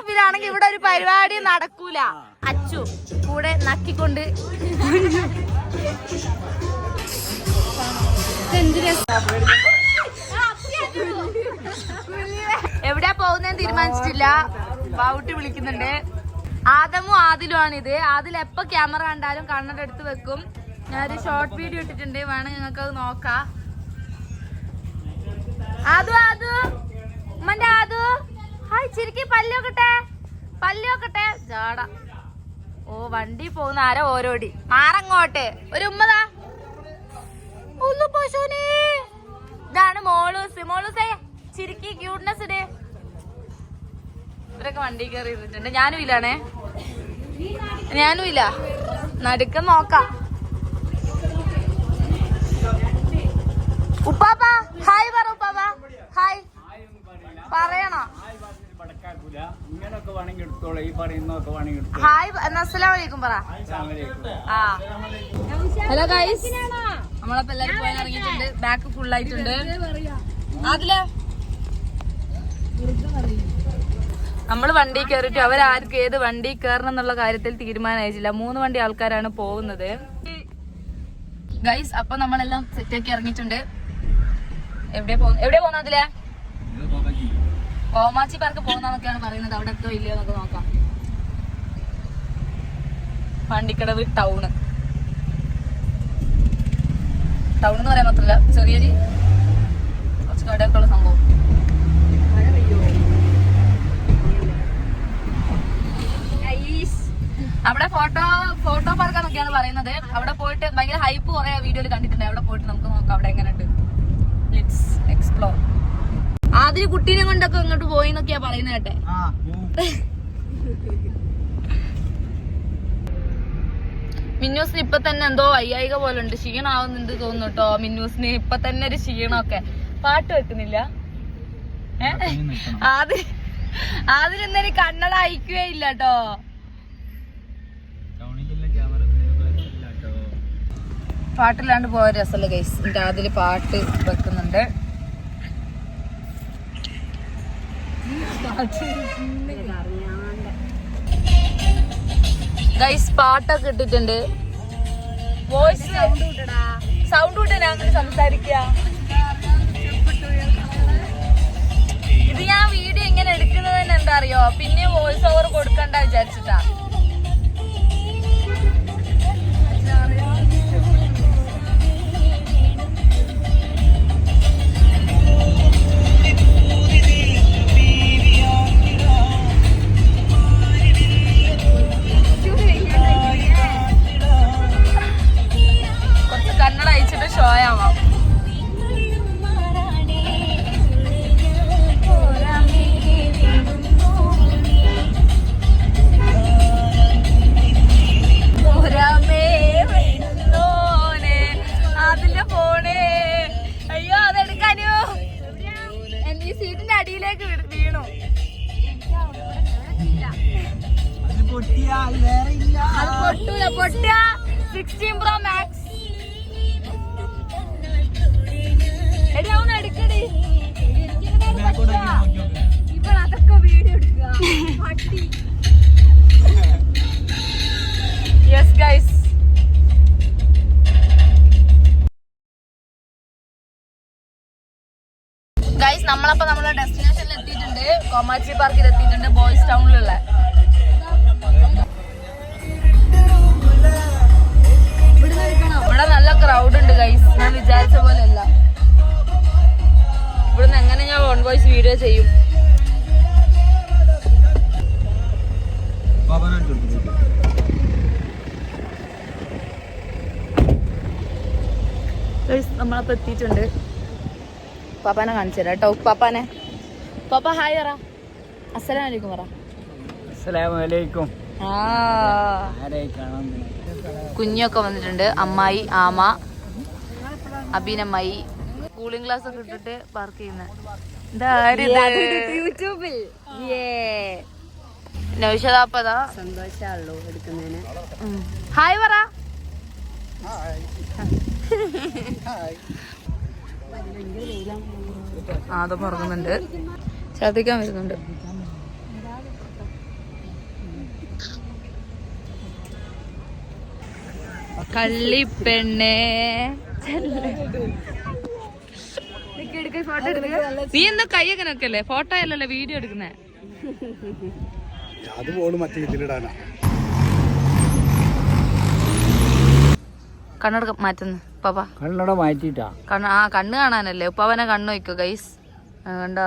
ഓഫിലാണെങ്കിൽ ഇവിടെ ഒരു പരിപാടി നടക്കൂല. അച്ചു കൂടെ നക്കിക്കൊണ്ട് എവിടെയാ പോകുന്നതെന്ന് തീരുമാനിച്ചിട്ടില്ല. ബാവുട്ടി വിളിക്കുന്നുണ്ട്. ആദമും ആദിലും ആണിത്. ആദിൽ എപ്പോ ക്യാമറ കണ്ടാലും കണ്ണട എടുത്ത് വെക്കും. ഞാനൊരു ഷോർട്ട് വീഡിയോ ഇട്ടിട്ടുണ്ട്, വേണം നിങ്ങൾക്ക് അത് നോക്കാം. ആദു ആദു ഉമ്മന്റെ ആദു ഹായ് ചിരിക്കി പല്ലോക്കട്ടെ ജാട. ഓ വണ്ടി പോകുന്ന ആരോ ഓരോടി മാറങ്ങോട്ട് ഒരു ഉമ്മതാ. പശുവിനെ ഇതാണ് മോളൂസേ ചിരിക്കി ക്യൂട്ട്നെസ് ഇട്. ഇവരൊക്കെ വണ്ടി കയറി ഇരുന്നിട്ടുണ്ട്. ഞാനും ഇല്ല നടുക്കം നോക്കാം. ഉപ്പാപ്പ ഹായ് പറ. ഉപ്പാപ്പ ഹായ് പറയണോ? ഹായ് അസ്സലാമു അലൈക്കും പറ. ഹലോ ഗൈസ്, നമ്മളപ്പോ എല്ലാരും പോയാൽ ഇറങ്ങിയിട്ടുണ്ട്. ബാക്ക് ഫുൾ ആയിട്ടുണ്ട്. അതില് നമ്മള് വണ്ടി കയറിട്ട് അവരാർക്ക് ഏത് വണ്ടി കയറണം എന്നുള്ള കാര്യത്തിൽ തീരുമാനമായിട്ടില്ല. 3 വണ്ടി ആൾക്കാരാണ് പോകുന്നത് ഗൈസ്. അപ്പൊ നമ്മളെല്ലാം സെറ്റാക്കി ഇറങ്ങിയിട്ടുണ്ട്. എവിടെയാ പോകുന്ന അതിലെ കോമാച്ചി പാർക്ക് പോകുന്നതൊക്കെയാണ് പറയുന്നത്. അവിടെ എത്തോ ഇല്ലയോ എന്നൊക്കെ നോക്കാം. വണ്ടിക്കടവ് ടൗൺ എന്ന് പറയാൻ മാത്രല്ല, ചെറിയൊരു കുറച്ച് കടയൊക്കെ ഉള്ള സംഭവം. അവിടെ ഫോട്ടോ പാർക്കാന്നൊക്കെയാണ് പറയുന്നത്. അവിടെ പോയിട്ട് ഭയങ്കര ഹൈപ്പ് കുറെ വീഡിയോയിൽ കണ്ടിട്ടുണ്ട്. അവിടെ പോയിട്ട് നമുക്ക് നോക്കാം അവിടെ എങ്ങനെയുണ്ട്. Let's explore. ആദ്യം കുട്ടീനെ കൊണ്ടൊക്കെ ഇങ്ങോട്ട് പോയി എന്നൊക്കെയാ പറയുന്നത് കേട്ടെ. മിന്നൂസിന് ഇപ്പൊ തന്നെ എന്തോ വയ്യായിക പോലെ ഉണ്ട്, ക്ഷീണാവുന്നുണ്ട് തോന്നുന്നു കേട്ടോ. മിന്നൂസിന് ഇപ്പൊ തന്നെ ഒരു ക്ഷീണമൊക്കെ. പാട്ട് വെക്കുന്നില്ല ആദ്യം കണ്ണട അയക്കുകയേ ഇല്ല കേട്ടോ. പാട്ടില്ലാണ്ട് പോയ രസമല്ല ഗൈസ്. എന്നിട്ട് അതില് പാട്ട് വെക്കുന്നുണ്ട്. ഗൈസ് പാട്ടൊക്കെ ഇട്ടിട്ടുണ്ട്. വോയിസ് സൗണ്ട് വിട്ടാ അങ്ങനെ സംസാരിക്കുക. ഇത് ഞാൻ വീഡിയോ ഇങ്ങനെ എടുക്കുന്നതിന് എന്താ അറിയോ, പിന്നെ വോയിസ് ഓവർ കൊടുക്കണ്ട വിചാരിച്ചിട്ടാ. കണ്ണട അയച്ചിട്ട് ഷോ ആവാം. അതിന്റെ ഫോണ് അയ്യോ അതെടുക്കാനോ ഈ സീറ്റിന്റെ അടിയിലേക്ക് വീണു. അത് പൊട്ടിയ 16 Pro Max. അതൊക്കെ വീഡിയോ എടുക്കുക. യെസ് ഗൈസ്, നമ്മളപ്പോ നമ്മളെ ഡെസ്റ്റിനേഷനിൽ എത്തിയിട്ടുണ്ട്. കോമാച്ചി പാർക്കിൽ എത്തിയിട്ടുണ്ട്, ബോയ്സ് ടൗണിലുള്ള. ഇവിടെ നല്ല ക്രൗഡ് ഉണ്ട് ഗൈസ്. ഞാൻ വിചാരിച്ച പോലെ അല്ല. ഇവിടുന്ന് എങ്ങനെ ഞാൻ ഓൺ വോയിസ് വീഡിയോ ചെയ്യും? നമ്മളപ്പോ എത്തിയിട്ടുണ്ട്. പാപ്പാനെ കാണിച്ചു തരാം കേട്ടോ. പാപ്പ ഹായ് പറ. അസ്സലാമലൈക്കും പറ. അസ്സലാമലൈക്കും. കുഞ്ഞൊക്കെ വന്നിട്ടുണ്ട്. അമ്മായി, ആമ, അബീനമ്മായി. കൂളിംഗ് ഗ്ലാസ് ഒക്കെ ഇട്ടിട്ട് പാർക്ക് ചെയ്യുന്ന യൂട്യൂബിൽ നൗഷദാപ്പതാ. സന്തോഷാണല്ലോ എടുക്കുന്നതിന്. ഹായ് പറ. ആദം ഉറങ്ങുന്നുണ്ട്, ഛർദിക്കാൻ വരുന്നുണ്ട്. കള്ളിപ്പെണ്ണേ നീ എന്താ കൈയൊക്കെ നോക്കല്ലേ? ഫോട്ടോ അല്ലല്ലോ വീഡിയോ എടുക്കുന്നേ. കണ്ണട മാറ്റുന്നു ഉപ്പാപ്പ. കണ്ണട മാറ്റിട്ടാ കണ്ണ് കാണാനല്ലേ ഉപ്പാവനെ കണ്ണ് വയ്ക്കോ ഗൈസ്. കണ്ട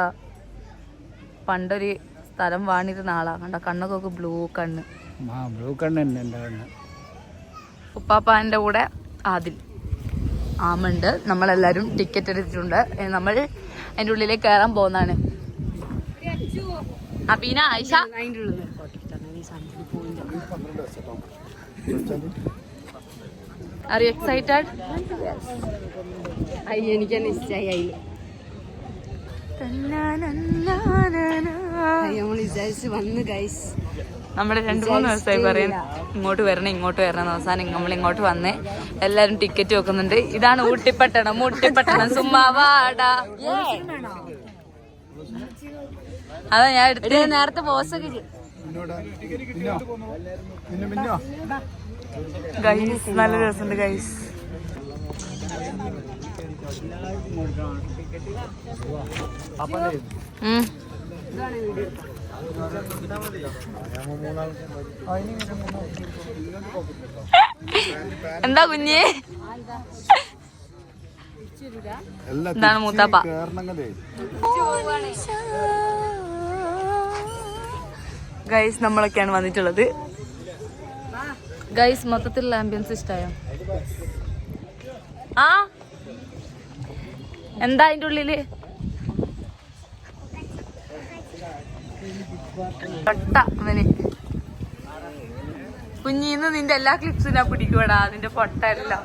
പണ്ടൊരു സ്ഥലം വാണിരുന്ന ആളാ. കണ്ട കണ്ണൊക്കെ ബ്ലൂ കണ്ണ്. ബ്ലൂ കണ്ണ് തന്നെ എൻ്റെ കണ്ണ്. ഉപ്പാപ്പാന്റെ കൂടെ ആദിൽ ആമുണ്ട്. നമ്മളെല്ലാരും ടിക്കറ്റ് എടുത്തിട്ടുണ്ട്. നമ്മൾ അതിന്റെ ഉള്ളിലേക്ക് കയറാൻ പോകുന്നതാണ്. Abeena Ayisha Are you excited? എനിക്ക് നിശ്ചയായി. വന്ന് ഗൈസ് നമ്മള് 2-3 ദിവസമായി പറയാൻ ഇങ്ങോട്ട് വരണം അവസാനം നമ്മൾ ഇങ്ങോട്ട് വന്നേ. എല്ലാരും ടിക്കറ്റ് വെക്കുന്നുണ്ട്. ഇതാണ് ഊട്ടിപ്പട്ടണം. സുമ്മാവാടാ. അതാ ഞാൻ എടുത്ത് നേരത്തെ ബോസൊക്കെ ഗൈസ്. നല്ല രസമുണ്ട് ഗൈസ്. എന്താ കുഞ്ഞേ? എന്താണ് മൂത്താപ്പ? ഗൈസ് നമ്മളൊക്കെയാണ് വന്നിട്ടുള്ളത്. ഗൈസ് മൊത്തത്തിലുള്ള ആംബിയൻസ് ഇഷ്ടമായോ? ആ എന്താ അതിന്റെ ഉള്ളില്? അവന് കുഞ്ഞിന്ന് നിന്റെ എല്ലാ ക്ലിപ്സും ഞാൻ പിടിക്കൂടാ. നിന്റെ പൊട്ട എല്ലാം.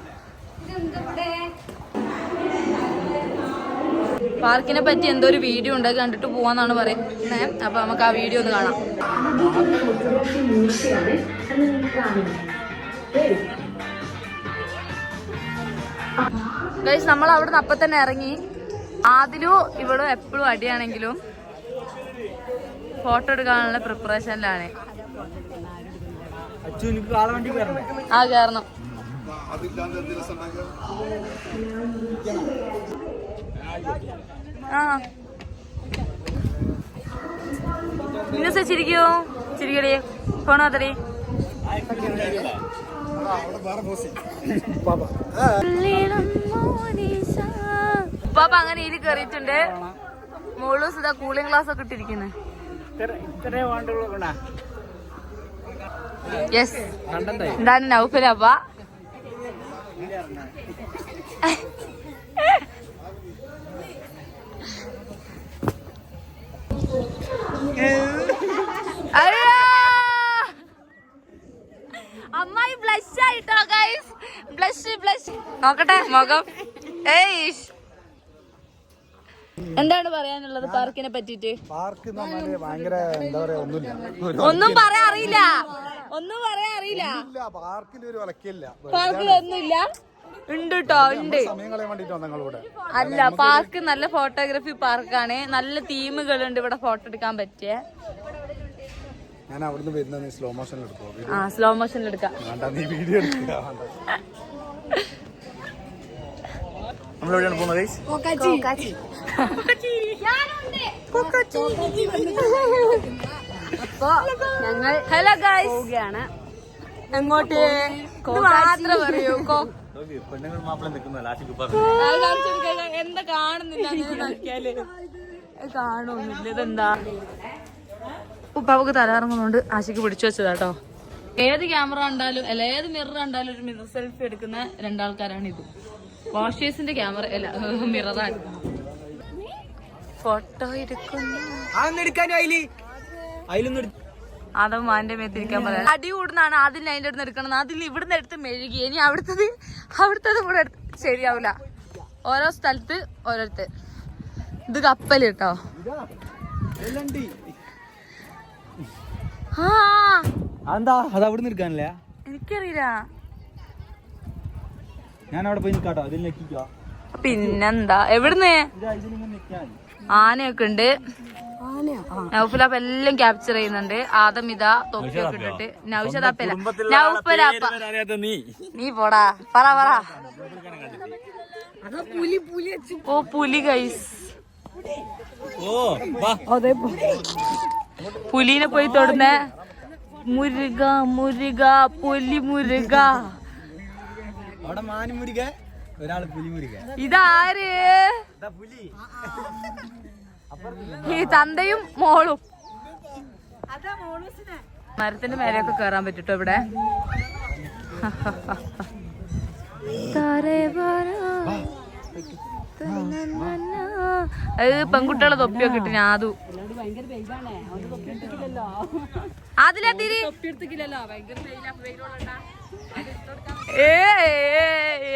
പാർക്കിനെ പറ്റി എന്തോ ഒരു വീഡിയോ ഉണ്ട്, കണ്ടിട്ട് പോവാന്നാണ് പറയുന്നത്. അപ്പൊ നമുക്ക് ആ വീഡിയോ ഒന്ന് കാണാം. ഗൈസ് നമ്മൾ അവിടെ നിന്ന് അപ്പൊ തന്നെ ഇറങ്ങി. ആദിലും ഇവിടെ എപ്പോഴും അടിയാണെങ്കിലും ഫോട്ടോ എടുക്കാനുള്ള പ്രിപ്പറേഷനിലാണ്. ആ കയറണം. ആ ഇന്നസെ ചിരിക്കോ? ചിരിക്കടി. ഫോണാത്തടി. ഉപ്പാപ്പ അങ്ങനെ ഇതിൽ കയറിയിട്ടുണ്ട്. മോളൂസ് ഇതാ കൂളിംഗ് ഗ്ലാസ് ഒക്കെ ഇട്ടിരിക്കുന്നത്. യെസ് എന്താണ് നൗഫലപ്പ. അമ്മായി ബ്ലഷ് ആയിട്ടോ ഗൈസ്. ബ്ലഷ് നോക്കട്ടെ മുഖം. എന്താണ് പറയാനുള്ളത് പാർക്കിനെ പറ്റിട്ട്? പാർക്ക് ഭയങ്കര എന്താ പറയാ, ഒന്നും പറയാൻ അറിയില്ല. പാർക്കിൽ ഒരു വിലക്കില്ല. പാർക്കിൽ ഒന്നുമില്ല. ഉണ്ട് കേട്ടോ, ഉണ്ട്. സമയം കളയാൻ വേണ്ടിട്ട് ഞങ്ങളിവിടെ അല്ല, പാർക്ക് നല്ല ഫോട്ടോഗ്രാഫി പാർക്കാണ്. നല്ല തീമുകളുണ്ട് ഇവിടെ ഫോട്ടോ എടുക്കാൻ പറ്റിയ. ഞാൻ അവിടുന്ന് വരുന്ന സ്ലോ മോഷനിൽ എടുക്കോ? ആ സ്ലോ മോഷനിൽ എടുക്കാം. നീ വീഡിയോ എടുക്കുക. നമ്മളെവിടെയാണ് പോകുന്നത്? അപ്പൊ ഞങ്ങൾ ഹലോ ഗൈസ് പോവുകയാണ്. എങ്ങോട്ട് മാത്രം പറയൂ. പെണ്ണുങ്ങൾ മാപ്പിള നിൽക്കുന്നല്ല. എന്താ കാണുന്നില്ല? നോക്കിയാല് കാണുന്നില്ല. ഇതെന്താ? ഉപ്പാവക്ക് തലയിറങ്ങുന്നോണ്ട് ആശയ്ക്ക് പിടിച്ചു വെച്ചതാട്ടോ. ഏത് ക്യാമറ കണ്ടാലും അല്ല ഏത് മിറർ കണ്ടാലും ഒരു മിറർ സെൽഫി എടുക്കുന്ന രണ്ടാൾക്കാരാണ് ഇത്. വാഷേഴ്സിന്റെ ക്യാമറ അല്ല, മിററാണ്. ഫോട്ടോ എടുക്കുന്നു. അതും മാന്റെ മേത്തിരിക്കാൻ പറയാം. അടി കൂടുന്നാണ് അതിൽ അതിന്റെ അടുത്ത് എടുക്കണം. അതിൽ ഇവിടുന്ന് എടുത്ത് മെഴുകി. ഇനി അവിടുത്തത് കൂടെ എടുത്ത് ശരിയാവില്ല. ഓരോ സ്ഥലത്ത് ഓരോരുത്തർ. ഇത് കപ്പല് കേട്ടോ. എന്താ അത് അവിടുന്ന് എടുക്കാനല്ല? എനിക്കറിയില്ല. ഞാൻ അവിടെ പോയി നിൽക്കാട്ടോ. അതിൽ നിൽക്കിക്കോ. പിന്നെന്താ? എവിടുന്ന്? ആനയൊക്കെ ഉണ്ട്. നൗഫലാപ്പ് എല്ലാം ക്യാപ്ചർ ചെയ്യുന്നുണ്ട്. ആദം ഇതാ തൊപ്പിയൊക്കെ ഇട്ടിട്ട്. നൗഷദാപ്പല്ല, നൗഫലാപ്പ. നീ പോടാ, പറ. ഓ പുലി ഗൈസ്, പുലിനെ പോയി തൊടുന്ന മുരുക പുലി മുരുക. ഇതാര്? ഈ തന്തയും മോളും. മരത്തിന്റെ മേലെയൊക്കെ കേറാൻ പറ്റൂട്ടോ ഇവിടെ. പെൺകുട്ടികളെ തൊപ്പിയൊക്കെ ഇട്ട് ഞാതു അതിലെത്തിരി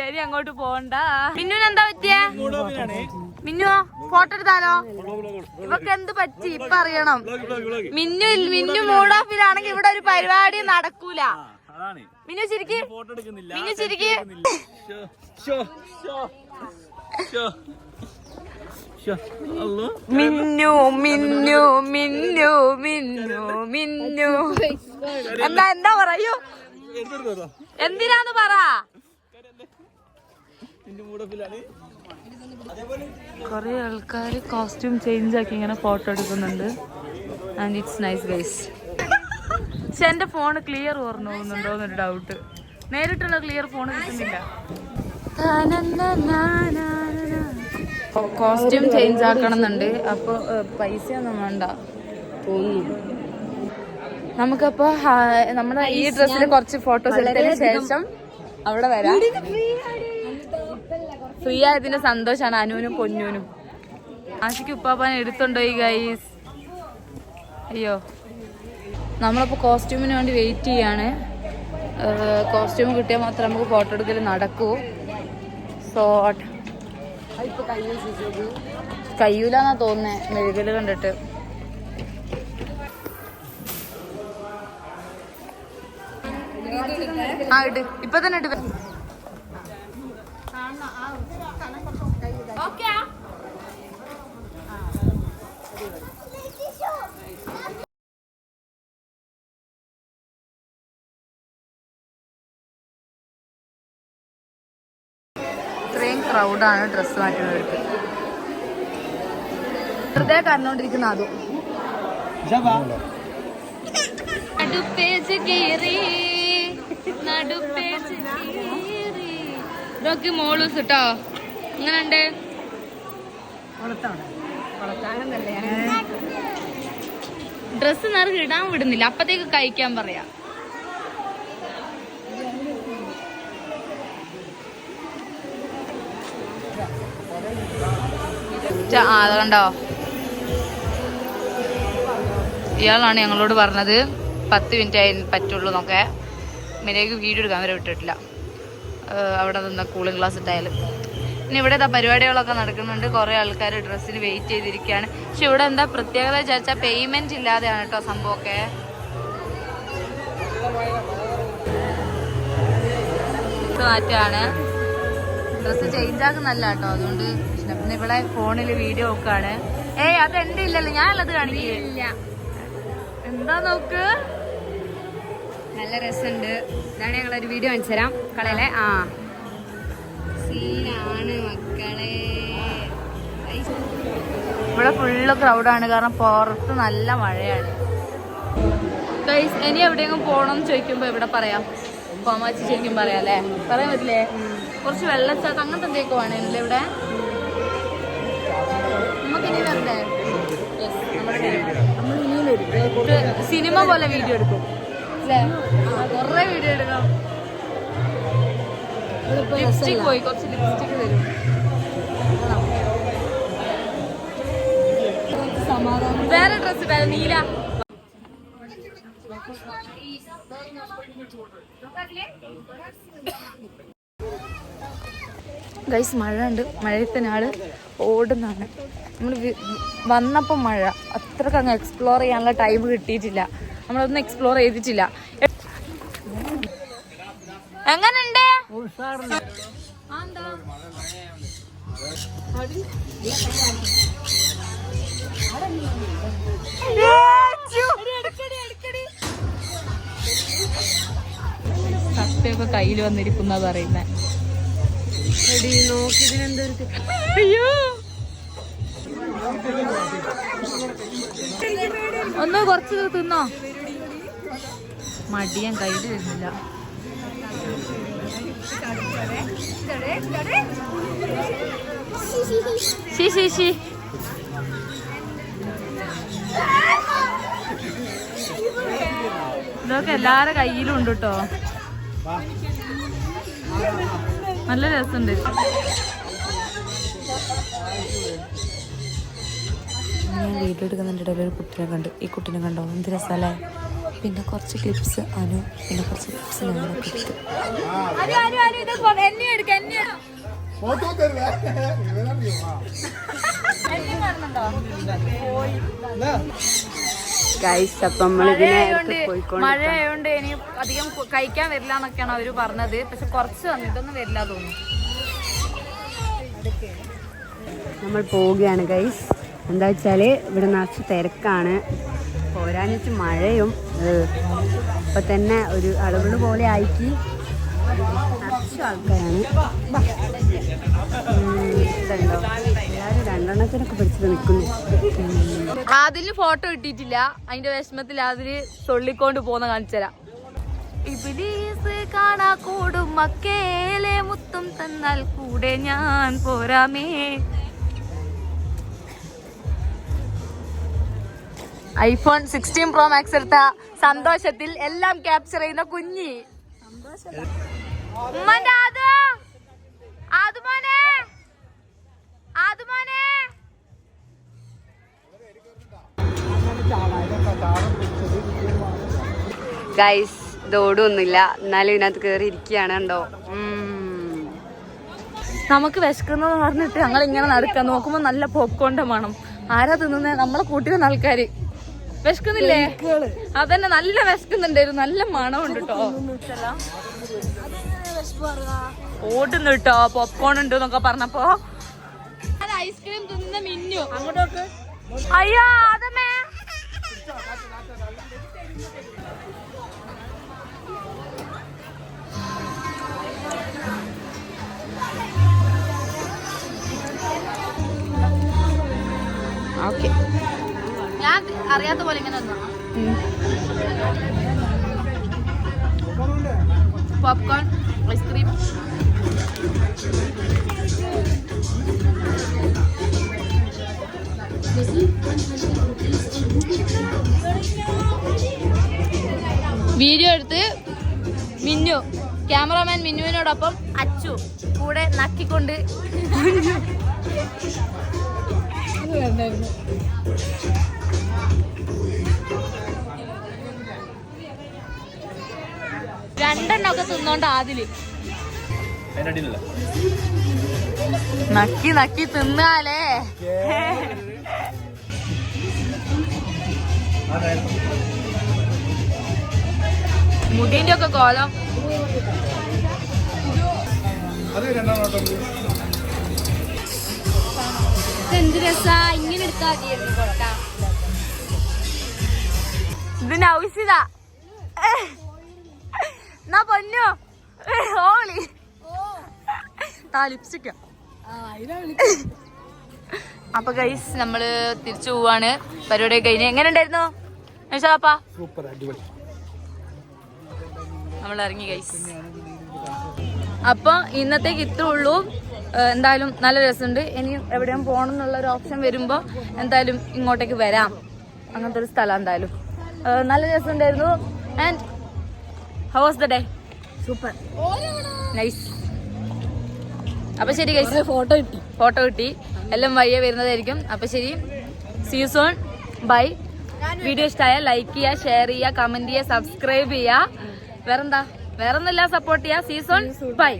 ഇനി അങ്ങോട്ട് പോണ്ട. മിന്നുന് എന്താ പറ്റിയ? മിന്നു ഫോട്ടോ എടുത്താലോ? ഇവക്ക് എന്ത് പറ്റി ഇപ്പൊ അറിയണം. മിന്നു മൂഡ് ഓഫിലാണെങ്കിൽ ഇവിടെ ഒരു പരിപാടി നടക്കൂല. മിന്നു ചിരിക്ക്, മിന്നു ചിരിക്ക്. മിന്നു മിന്നു മിന്നു മിന്നു മിന്നു എന്താ പറയൂ? എന്തിനാന്ന് പറ. കൊറേ ആൾക്കാര് കോസ്റ്റ്യൂം ചേഞ്ച് ആക്കി ഇങ്ങനെ ഫോട്ടോ എടുക്കുന്നുണ്ട്. And it's nice guys. പക്ഷെ എന്റെ ഫോൺ ക്ലിയർ ഓർന്നു പോകുന്നുണ്ടോ എന്നൊരു ഡൗട്ട്. നേരിട്ടുള്ള ക്ലിയർ ഫോൺ കിട്ടുന്നില്ല. കോസ്റ്റ്യൂം ചേഞ്ച് ആക്കണം എന്നുണ്ട്. അപ്പൊ പൈസ ഒന്നും വേണ്ട തോന്നുന്നു. നമുക്കപ്പോ നമ്മുടെ ഈ ഡ്രസ്സിൽ കുറച്ച് ഫോട്ടോസ് എടുത്തതിന് ശേഷം അവിടെ വരാം. ഫ്രീ ആയതിന്റെ സന്തോഷാണ് അനുവിനും പൊന്നൂനും. ആശിക്ക് ഉപ്പാപ്പാനെ എടുത്തുണ്ടോയി ഗൈസ്. അയ്യോ, നമ്മളപ്പോ കോസ്റ്റ്യൂമിന് വേണ്ടി വെയിറ്റ് ചെയ്യാണ്. കോസ്റ്റ്യൂം കിട്ടിയാൽ മാത്രമേ നമുക്ക് ഫോട്ടോ എടുക്കൽ നടക്കൂ. സോ കഴിയൂലെന്നാ തോന്നുന്നേ മെഴുകല് കണ്ടിട്ട്. ആ ഇട്, ഇപ്പൊ തന്നെ ഇട്. ഇത്രയും ക്രൗഡാണ് ഡ്രസ്സ് മാറ്റുന്നവർക്ക്. വെറുതെ കരഞ്ഞോണ്ടിരിക്കുന്ന അതും. ഇതൊക്കെ മോളൂസ് കേട്ടോ. എങ്ങനെയുണ്ട്? ഡ്രസ്സ് നേർക്ക് ഇടാൻ വിടുന്നില്ല, അപ്പത്തേക്ക് കഴിക്കാൻ പറയാ. അത് കണ്ടോ, ഇയാളാണ് ഞങ്ങളോട് പറഞ്ഞത് 10 മിനിറ്റ് പറ്റുള്ളൂ എന്നൊക്കെ. മിനേക്ക് വീഡിയോ എടുക്കാൻ വരെ വിട്ടിട്ടില്ല. അവിടെ നിന്ന് കൂളിംഗ് ഗ്ലാസ് ഇട്ടായാലും. പിന്നെ ഇവിടെ പരിപാടികളൊക്കെ നടക്കുന്നുണ്ട്. കുറേ ആൾക്കാർ ഡ്രസ്സിന് വെയിറ്റ് ചെയ്തിരിക്കുകയാണ്. പക്ഷെ ഇവിടെ എന്താ പ്രത്യേകത വെച്ചാൽ പേയ്മെന്റ് ഇല്ലാതെയാണ് കേട്ടോ സംഭവമൊക്കെ. മാറ്റാണ് ഡ്രസ്സ് ചേഞ്ച് ആക്കുന്നല്ല കേട്ടോ. അതുകൊണ്ട് പിന്നെ ഇവിടെ ഫോണിൽ വീഡിയോ നോക്കാണ്. ഏയ് അത് എന്റെ ഇല്ലല്ലോ, ഞാനുള്ളത് കാണിക്കില്ല. എന്താ നോക്ക്, നല്ല രസമുണ്ട്. ഇതാണ് ഞങ്ങളൊരു വീഡിയോ കാണിച്ചു തരാം. കളയിലെ സീനാണ് മക്കളെ. ഇവിടെ ഫുള്ള് ക്രൗഡാണ്, കാരണം പുറത്ത് നല്ല മഴയാണ്. ഇനി എവിടെയെങ്കിലും പോകണം എന്ന് ചോദിക്കുമ്പോ എവിടെ പറയാം? കോമാച്ചി ശരിക്കും പറയാം അല്ലേ? പറയാൻ പറ്റില്ലേ? കുറച്ച് വെള്ളച്ചാട്ടം അങ്ങനത്തെ എന്തൊക്കെ വേണമല്ലേ ഇവിടെ? നമുക്കിനി വരണ്ടേ? സിനിമ പോലെ വീഡിയോ എടുക്കും അല്ലേ? കുറേ വീഡിയോ എടുക്കാം. ലിപ്സ്റ്റിക് പോയി, കുറച്ച് ലിപ്സ്റ്റിക് തരും. വേറെ ഡ്രസ് വേറെ നീല. ഗൈസ് മഴ ഉണ്ട്. മഴയത്തിനാള് ഓടുന്നാണ്. നമ്മൾ വന്നപ്പോൾ മഴ, അത്രയ്ക്ക് അങ്ങ് എക്സ്പ്ലോർ ചെയ്യാനുള്ള ടൈം കിട്ടിയിട്ടില്ല. നമ്മളൊന്നും എക്സ്പ്ലോർ ചെയ്തിട്ടില്ല. എങ്ങനുണ്ട്? സത്യമൊക്കെ കയ്യിൽ വന്നിരിക്കുന്ന പറയുന്നേ. അയ്യോ ഒന്ന് കുറച്ച് തിന്നോ. മടിയാൻ കയ്യിൽ വരുന്നില്ല. ഇതൊക്കെ എല്ലാരുടെ കയ്യിലും ഉണ്ട് കേട്ടോ. നല്ല രസമുണ്ട്. ഞാൻ വീഡിയോ എടുക്കുന്നുണ്ട്. ഒരു കുട്ടീനെ കണ്ടു. ഈ കുട്ടീനെ കണ്ടോ, എന്ത് രസമല്ലേ. പിന്നെ കുറച്ച് ക്ലിപ്സ് അനു, പിന്നെ കുറച്ച് ക്ലിപ്സ് ഞങ്ങളൊക്കെ എടുത്തു. മഴയായോണ്ട് ഇനി അധികം കഴിക്കാൻ വരില്ല എന്നൊക്കെയാണ് അവര് പറഞ്ഞത്. പക്ഷെ കുറച്ച് വന്നിട്ടൊന്നും വരില്ല തോന്നുന്നു. നമ്മൾ പോവുകയാണ് ഗൈസ്. എന്താ വെച്ചാല് ഇവിടെ നിറച്ച് തിരക്കാണ്. പോരാനിച്ച് മഴയും ഇപ്പൊ തന്നെ ഒരു അളവുകൾ പോലെ ആയിട്ട് നിറച്ച് ആൾക്കാരാണ്. ഇതുണ്ടോ, എല്ലാവരും രണ്ടെണ്ണത്തിനൊക്കെ പിടിച്ചിട്ട് നിൽക്കുന്നു. അതിന് ഫോട്ടോ കിട്ടിയിട്ടില്ല. അതിന്റെ വിഷമത്തിൽ അതില് തൊള്ളിക്കൊണ്ട് പോന്ന കാണിച്ചുതരാം. ഇബ്ലീസ് കാണാ കൂടും മക്കേലെ മുത്തും തന്നാൽ കൂടെ ഞാൻ പോരാമേ. ഐഫോൺ 16 Pro Max എടുത്ത സന്തോഷത്തിൽ എല്ലാം ക്യാപ്ചർ ചെയ്യുന്ന കുഞ്ഞി. ഗൈസ് ഇതോടൊന്നുമില്ല, എന്നാലും ഇതിനകത്ത് കയറി ഇരിക്കുകയാണ്. കണ്ടോ, നമുക്ക് വിശക്കുന്നത് പറഞ്ഞിട്ട് ഞങ്ങൾ ഇങ്ങനെ നടക്കാൻ നോക്കുമ്പോ നല്ല പൊക്കോണ്ട മണം. ആരാ തിന്നുന്നത്? നമ്മളെ കൂട്ടി വന്ന ആൾക്കാര്. വിശക്കുന്നില്ലേ? അതന്നെ, നല്ല വിശക്കുന്നുണ്ടായിരുന്നു. നല്ല മണമുണ്ട് കേട്ടോ. ഓടുന്നു കേട്ടോ. പോപ്കോൺ ഉണ്ട് എന്നൊക്കെ പറഞ്ഞപ്പോ ഐസ്ക്രീം തിന്ന മിന്നു. അയ്യോ അതമ്മേ. ഓക്കെ, ഞാൻ അറിയാത്ത പോലെ ഇങ്ങനെ വന്നു. Popcorn, ice cream. വീഡിയോ എടുത്ത് മിന്നു, ക്യാമറാമാൻ മിന്നുവിനോടൊപ്പം അച്ചു കൂടെ നക്കിക്കൊണ്ട് രണ്ടെണ്ണൊക്കെ തിന്നോണ്ട് ആദില് നക്കി നക്കി തിന്നാലേ. മുടിന്റെ ഒക്കെ കോലം. എന്ത് രസാ, ഇങ്ങനെ എടുത്താ മതിയായിരുന്നു. ഇതിന്റെ ആവശ്യത എന്നാ പൊന്നു ഹോളി ലിപ്സ്റ്റിക്ക. അപ്പൊ ഗൈസ് നമ്മള് തിരിച്ചു പോവാണ്. പരിപാടി കഴിഞ്ഞ് എങ്ങനെ ഉണ്ടായിരുന്നു നിഷാപ്പാ? സൂപ്പർ, അടിപൊളി. നമ്മൾ ഇറങ്ങി ഗൈസ്. അപ്പൊ ഇന്നത്തേക്ക് ഇത്രേ ഉള്ളൂ. എന്തായാലും നല്ല രസമുണ്ട്. ഇനി എവിടെയും പോകണം എന്നുള്ള ഒരു ഓപ്ഷൻ വരുമ്പോ എന്തായാലും ഇങ്ങോട്ടേക്ക് വരാം. അങ്ങനത്തെ ഒരു സ്ഥലം എന്തായാലും നല്ല രസമുണ്ടായിരുന്നു. And how was the day? Super, nice. അപ്പൊ ശരി ഗൈസ്, ഫോട്ടോ കിട്ടി. എല്ലാം വഴിയെ വരുന്നതായിരിക്കും. അപ്പൊ ശരി, see you soon, bye. Video ഇഷ്ടമായ ലൈക്ക് ചെയ്യുക, ഷെയർ ചെയ്യുക, കമന്റ് ചെയ്യുക, സബ്സ്ക്രൈബ് ചെയ്യുക. വേറെന്താ, വേറൊന്നുമില്ല, സപ്പോർട്ട് ചെയ്യുക. See you soon, by.